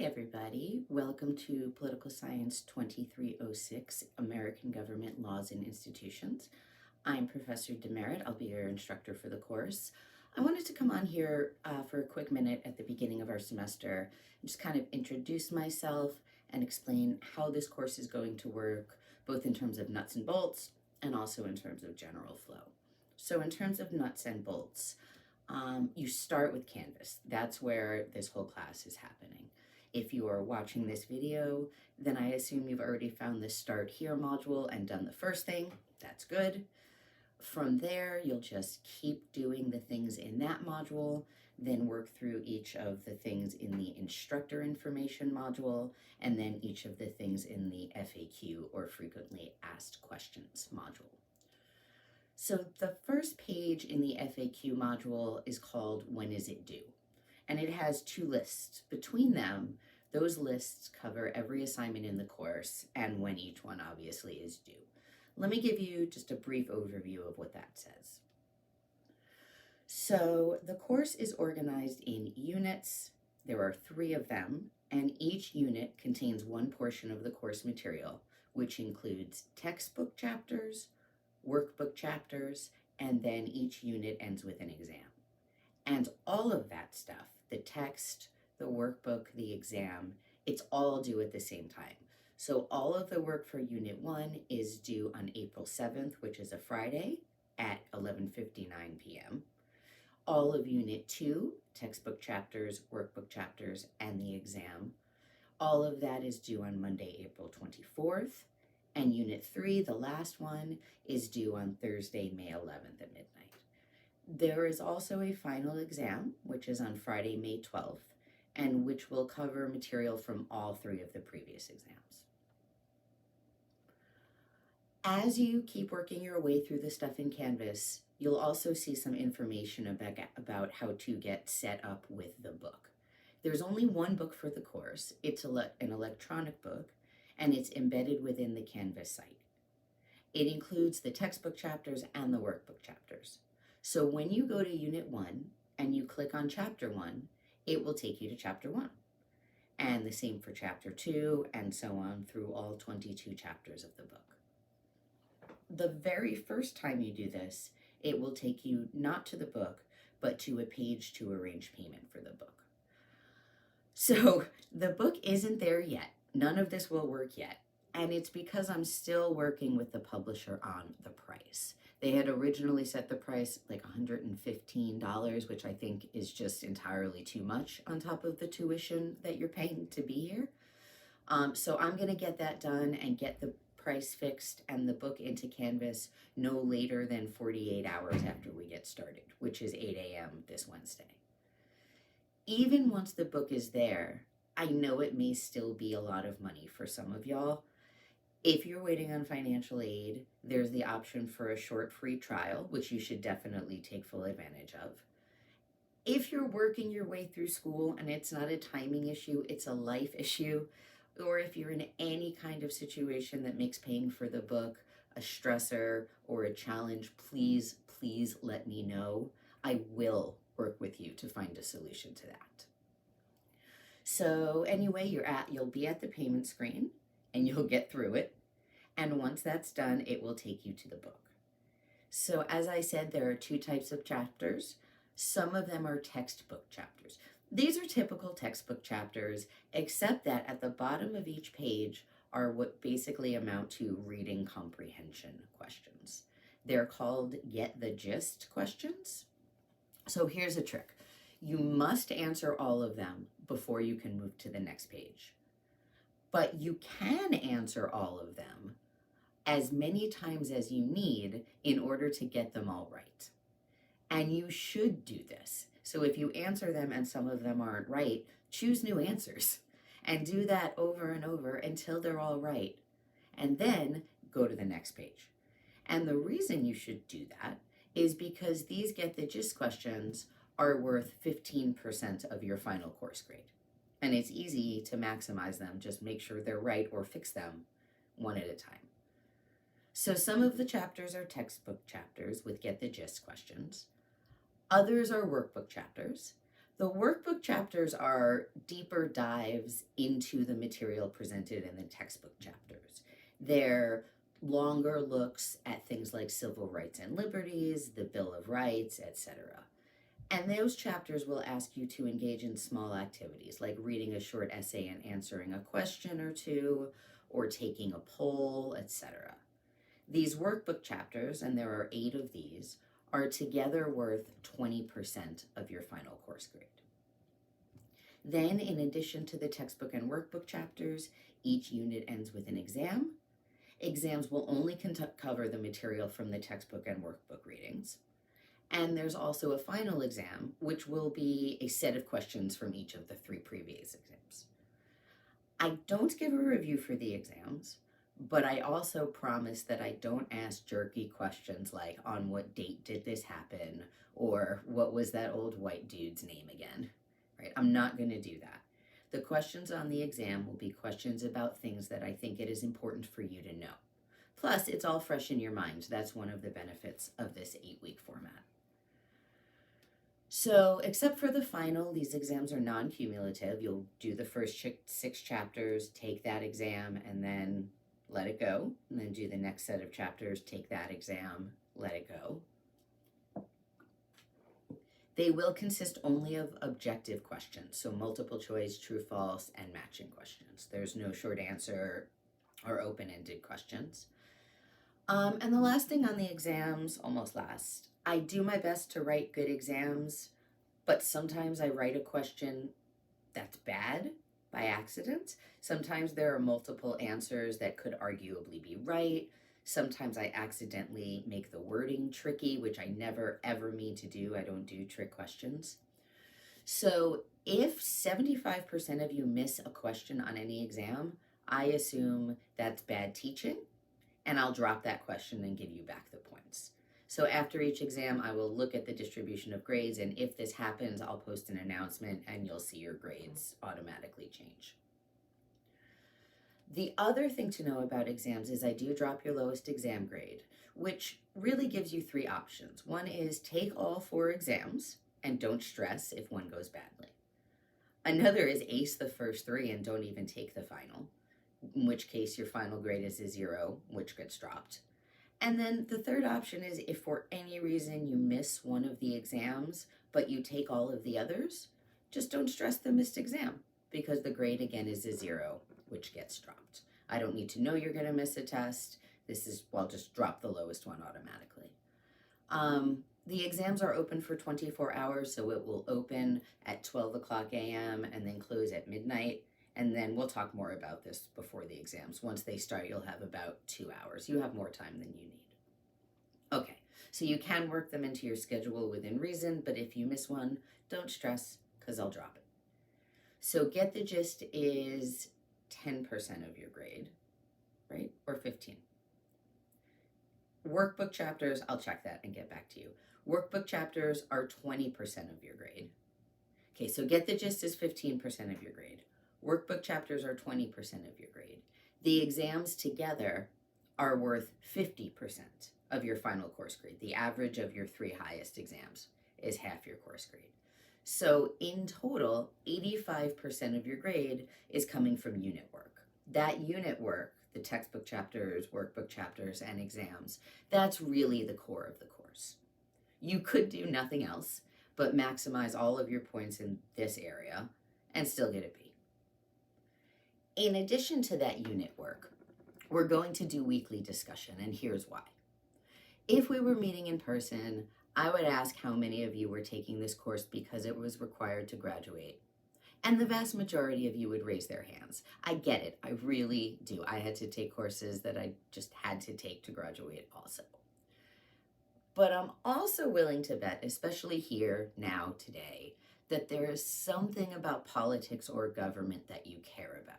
everybody. Welcome to Political Science 2306, American Government Laws and Institutions. I'm Professor Demerit. I'll be your instructor for the course. I wanted to come on here for a quick minute at the beginning of our semester and just kind of introduce myself and explain how this course is going to work, both in terms of nuts and bolts and also in terms of general flow. So in terms of nuts and bolts, you start with Canvas. That's where this whole class is happening. If you are watching this video, then I assume you've already found the Start Here module and done the first thing. That's good. From there, you'll just keep doing the things in that module, then work through each of the things in the Instructor Information module, and then each of the things in the FAQ, or Frequently Asked Questions module. So the first page in the FAQ module is called When Is It Due? And it has two lists. Between them, those lists cover every assignment in the course and when each one obviously is due. Let me give you just a brief overview of what that says. So the course is organized in units. There are 3 of them, and each unit contains one portion of the course material, which includes textbook chapters, workbook chapters, and then each unit ends with an exam. And all of that stuff, the text, the workbook, the exam, it's all due at the same time. So all of the work for Unit 1 is due on April 7th, which is a Friday at 11:59 p.m. All of Unit 2, textbook chapters, workbook chapters, and the exam, all of that is due on Monday, April 24th. And Unit 3, the last one, is due on Thursday, May 11th at midnight. There is also a final exam, which is on Friday, May 12th, and which will cover material from all 3 of the previous exams. As you keep working your way through the stuff in Canvas, you'll also see some information about how to get set up with the book. There's only one book for the course. It's an electronic book, and it's embedded within the Canvas site. It includes the textbook chapters and the workbook chapters. So when you go to Unit 1 and you click on Chapter 1, it will take you to Chapter 1. And the same for Chapter 2, and so on through all 22 chapters of the book. The very first time you do this, it will take you not to the book, but to a page to arrange payment for the book. So the book isn't there yet. None of this will work yet, and it's because I'm still working with the publisher on the price. They had originally set the price like $115, which I think is just entirely too much on top of the tuition that you're paying to be here. So I'm going to get that done and get the price fixed and the book into Canvas no later than 48 hours after we get started, which is 8 a.m. this Wednesday. Even once the book is there, I know it may still be a lot of money for some of y'all. If you're waiting on financial aid, there's the option for a short free trial, which you should definitely take full advantage of. If you're working your way through school and it's not a timing issue, it's a life issue, or if you're in any kind of situation that makes paying for the book a stressor or a challenge, please let me know. I will work with you to find a solution to that. So anyway, you'll be at the payment screen and you'll get through it. And once that's done, it will take you to the book. So as I said, there are 2 types of chapters. Some of them are textbook chapters. These are typical textbook chapters, except that at the bottom of each page are what basically amount to reading comprehension questions. They're called Get the Gist questions. So here's a trick. You must answer all of them before you can move to the next page. But you can answer all of them as many times as you need in order to get them all right. And you should do this. So if you answer them and some of them aren't right, choose new answers and do that over and over until they're all right. And then go to the next page. And the reason you should do that is because these Get the Gist questions are worth 15% of your final course grade. And it's easy to maximize them. Just make sure they're right or fix them one at a time. So some of the chapters are textbook chapters with Get the Gist questions. Others are workbook chapters. The workbook chapters are deeper dives into the material presented in the textbook chapters. They're longer looks at things like civil rights and liberties, the Bill of Rights, etc. And those chapters will ask you to engage in small activities like reading a short essay and answering a question or two, or taking a poll, etc. These workbook chapters, and there are 8 of these, are together worth 20% of your final course grade. Then, in addition to the textbook and workbook chapters, each unit ends with an exam. Exams will only cover the material from the textbook and workbook readings. And there's also a final exam, which will be a set of questions from each of the 3 previous exams. I don't give a review for the exams, but I also promise that I don't ask jerky questions like, on what date did this happen? Or what was that old white dude's name again? Right? I'm not going to do that. The questions on the exam will be questions about things that I think it is important for you to know. Plus, it's all fresh in your mind. That's one of the benefits of this 8-week format. So, except for the final, these exams are non-cumulative. You'll do the first 6 chapters, take that exam, and then let it go. And then do the next set of chapters, take that exam, let it go. They will consist only of objective questions, so multiple choice, true, false, and matching questions. There's no short answer or open-ended questions. And the last thing on the exams, almost last, I do my best to write good exams, but sometimes I write a question that's bad by accident. Sometimes there are multiple answers that could arguably be right. Sometimes I accidentally make the wording tricky, which I never ever mean to do. I don't do trick questions. So if 75% of you miss a question on any exam, I assume that's bad teaching, and I'll drop that question and give you back the points. So after each exam, I will look at the distribution of grades, and if this happens, I'll post an announcement and you'll see your grades automatically change. The other thing to know about exams is I do drop your lowest exam grade, which really gives you 3 options. One is take all 4 exams and don't stress if one goes badly. Another is ace the first 3 and don't even take the final, in which case your final grade is a 0, which gets dropped. And then the third option is if for any reason you miss one of the exams, but you take all of the others, just don't stress the missed exam, because the grade again is a 0, which gets dropped. I don't need to know you're going to miss a test. I'll just drop the lowest one automatically. The exams are open for 24 hours, so it will open at 12 o'clock a.m. and then close at midnight. And then we'll talk more about this before the exams. Once they start, you'll have about 2 hours. You have more time than you need. Okay, so you can work them into your schedule within reason, but if you miss one, don't stress, because I'll drop it. So get the gist is 10% of your grade, right? Or 15. Workbook chapters, I'll check that and get back to you. Workbook chapters are 20% of your grade. Okay, so get the gist is 15% of your grade. Workbook chapters are 20% of your grade. The exams together are worth 50% of your final course grade. The average of your 3 highest exams is half your course grade. So in total, 85% of your grade is coming from unit work. That unit work, the textbook chapters, workbook chapters, and exams, that's really the core of the course. You could do nothing else but maximize all of your points in this area and still get a B. In addition to that unit work, we're going to do weekly discussion, and here's why. If we were meeting in person, I would ask how many of you were taking this course because it was required to graduate. And the vast majority of you would raise their hands. I get it, I really do. I had to take courses that I just had to take to graduate also. But I'm also willing to bet, especially here, now, today, that there is something about politics or government that you care about.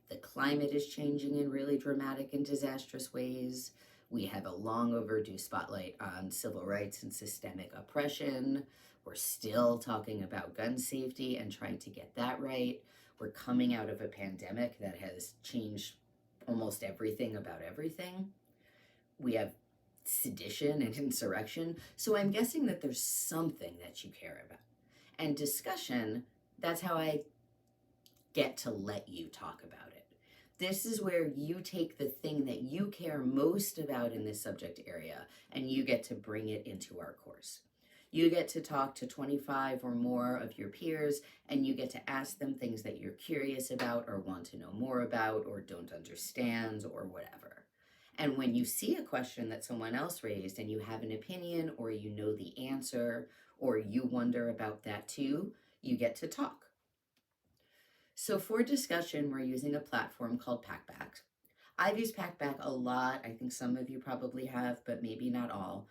The climate is changing in really dramatic and disastrous ways. We have a long overdue spotlight on civil rights and systemic oppression. We're still talking about gun safety and trying to get that right. We're coming out of a pandemic that has changed almost everything about everything. We have sedition and insurrection. So I'm guessing that there's something that you care about. And discussion, that's how I get to let you talk about it. This is where you take the thing that you care most about in this subject area and you get to bring it into our course. You get to talk to 25 or more of your peers and you get to ask them things that you're curious about or want to know more about or don't understand or whatever. And when you see a question that someone else raised and you have an opinion or you know the answer or you wonder about that too, you get to talk. So for discussion, we're using a platform called Packback. I've used Packback a lot. I think some of you probably have, but maybe not all.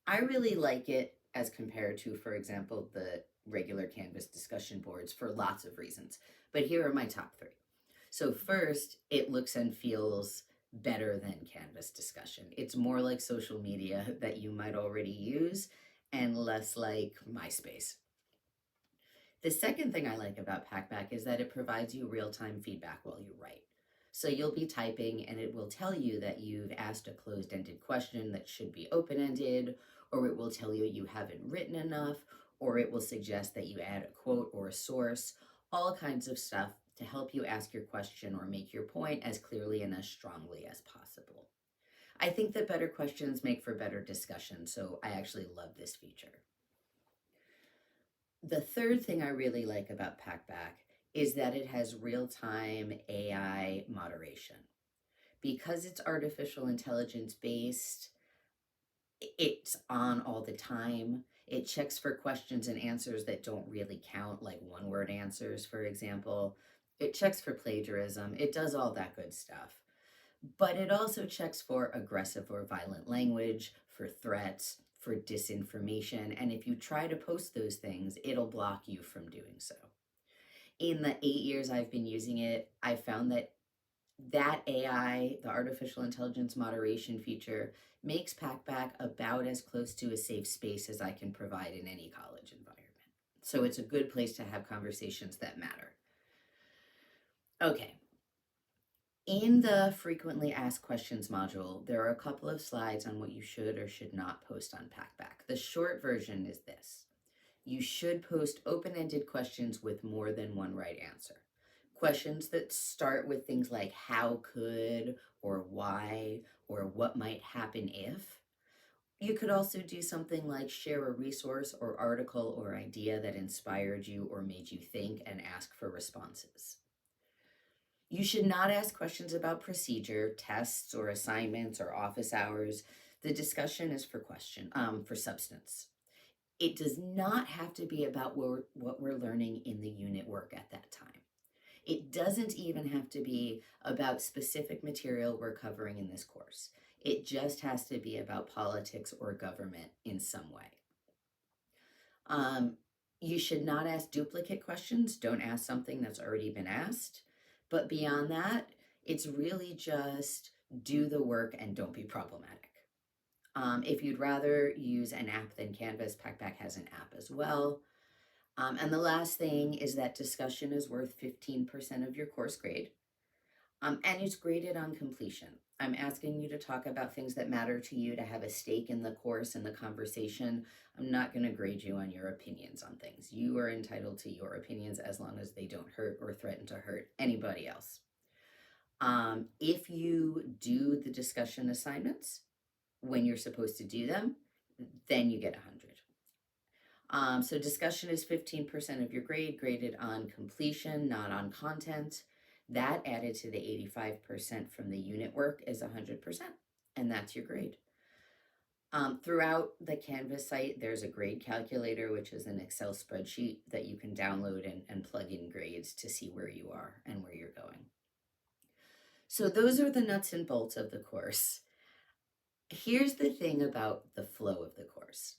I really like it as compared to, for example, the regular Canvas discussion boards for lots of reasons. But here are my top three. So first, it looks and feels better than Canvas discussion. It's more like social media that you might already use and less like MySpace. The second thing I like about Packback is that it provides you real-time feedback while you write. So you'll be typing and it will tell you that you've asked a closed-ended question that should be open-ended, or it will tell you you haven't written enough, or it will suggest that you add a quote or a source, all kinds of stuff to help you ask your question or make your point as clearly and as strongly as possible. I think that better questions make for better discussion, so I actually love this feature. The third thing I really like about Packback is that it has real-time AI moderation. Because it's artificial intelligence based, it's on all the time. It checks for questions and answers that don't really count, like one-word answers, for example. It checks for plagiarism. It does all that good stuff. But it also checks for aggressive or violent language, for threats, for disinformation, and if you try to post those things, it'll block you from doing so. In the 8 years I've been using it, I found that AI, the artificial intelligence moderation feature, makes Packback about as close to a safe space as I can provide in any college environment. So it's a good place to have conversations that matter. Okay, in the frequently asked questions module, there are a couple of slides on what you should or should not post on Packback. The short version is this. You should post open-ended questions with more than one right answer. Questions that start with things like how could, or why, or what might happen if. You could also do something like share a resource or article or idea that inspired you or made you think and ask for responses. You should not ask questions about procedure, tests, or assignments, or office hours. The discussion is for substance. It does not have to be about what we're learning in the unit work at that time. It doesn't even have to be about specific material we're covering in this course. It just has to be about politics or government in some way. You should not ask duplicate questions. Don't ask something that's already been asked. But beyond that, it's really just do the work and don't be problematic. If you'd rather use an app than Canvas, Packback has an app as well. And the last thing is that discussion is worth 15% of your course grade. And it's graded on completion. I'm asking you to talk about things that matter to you, to have a stake in the course and the conversation. I'm not going to grade you on your opinions on things. You are entitled to your opinions as long as they don't hurt or threaten to hurt anybody else. If you do the discussion assignments when you're supposed to do them, then you get 100. So discussion is 15% of your grade, graded on completion, not on content. That added to the 85% from the unit work is 100%, and that's your grade. Throughout the Canvas site, there's a grade calculator, which is an Excel spreadsheet that you can download and plug in grades to see where you are and where you're going. So those are the nuts and bolts of the course. Here's the thing about the flow of the course.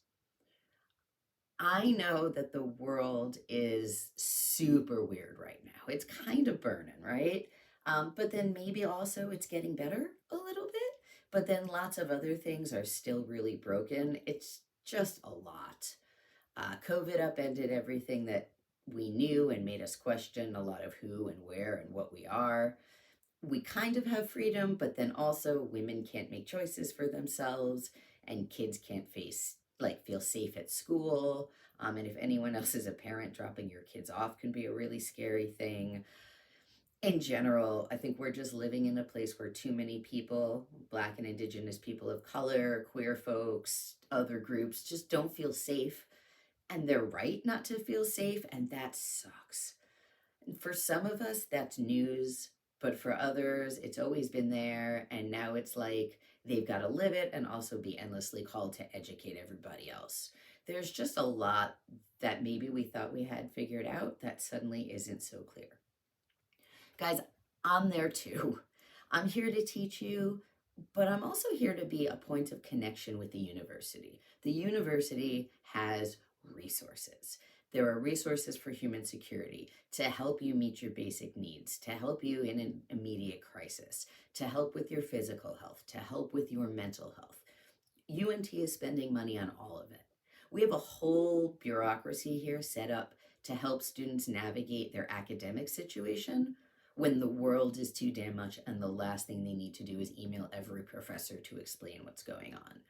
I know that the world is super weird right now. It's kind of burning, right? But then maybe also it's getting better a little bit, but then lots of other things are still really broken. It's just a lot. COVID upended everything that we knew and made us question a lot of who and where and what we are. We kind of have freedom, but then also women can't make choices for themselves and kids can't feel safe at school. And if anyone else is a parent, dropping your kids off can be a really scary thing. In general, I think we're just living in a place where too many people, Black and Indigenous people of color, queer folks, other groups, just don't feel safe. And they're right not to feel safe, and that sucks. And for some of us, that's news, but for others, it's always been there, and now it's like they've got to live it and also be endlessly called to educate everybody else. There's just a lot that maybe we thought we had figured out that suddenly isn't so clear. Guys, I'm there too. I'm here to teach you, but I'm also here to be a point of connection with the university. The university has resources. There are resources for human security to help you meet your basic needs, to help you in an immediate crisis, to help with your physical health, to help with your mental health. UNT is spending money on all of it. We have a whole bureaucracy here set up to help students navigate their academic situation when the world is too damn much and the last thing they need to do is email every professor to explain what's going on.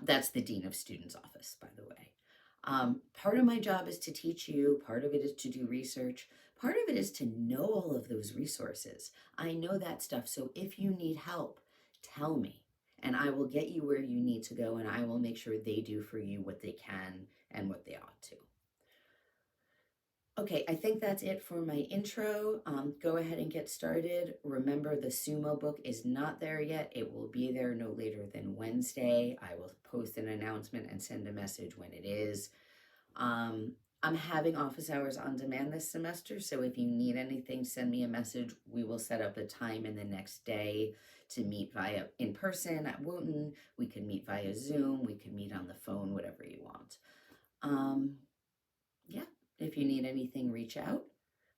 That's the Dean of Students' office, by the way. Part of my job is to teach you, part of it is to do research, part of it is to know all of those resources. I know that stuff, so if you need help, tell me, and I will get you where you need to go, and I will make sure they do for you what they can and what they ought to. Okay, I think that's it for my intro. Go ahead and get started. Remember, the Sumo book is not there yet. It will be there no later than Wednesday. I will post an announcement and send a message when it is. I'm having office hours on demand this semester, so if you need anything, send me a message. We will set up a time in the next day to meet via in person at Wooten. We could meet via Zoom. We could meet on the phone, whatever you want. Yeah, if you need anything, reach out.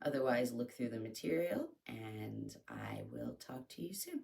Otherwise, look through the material, and I will talk to you soon.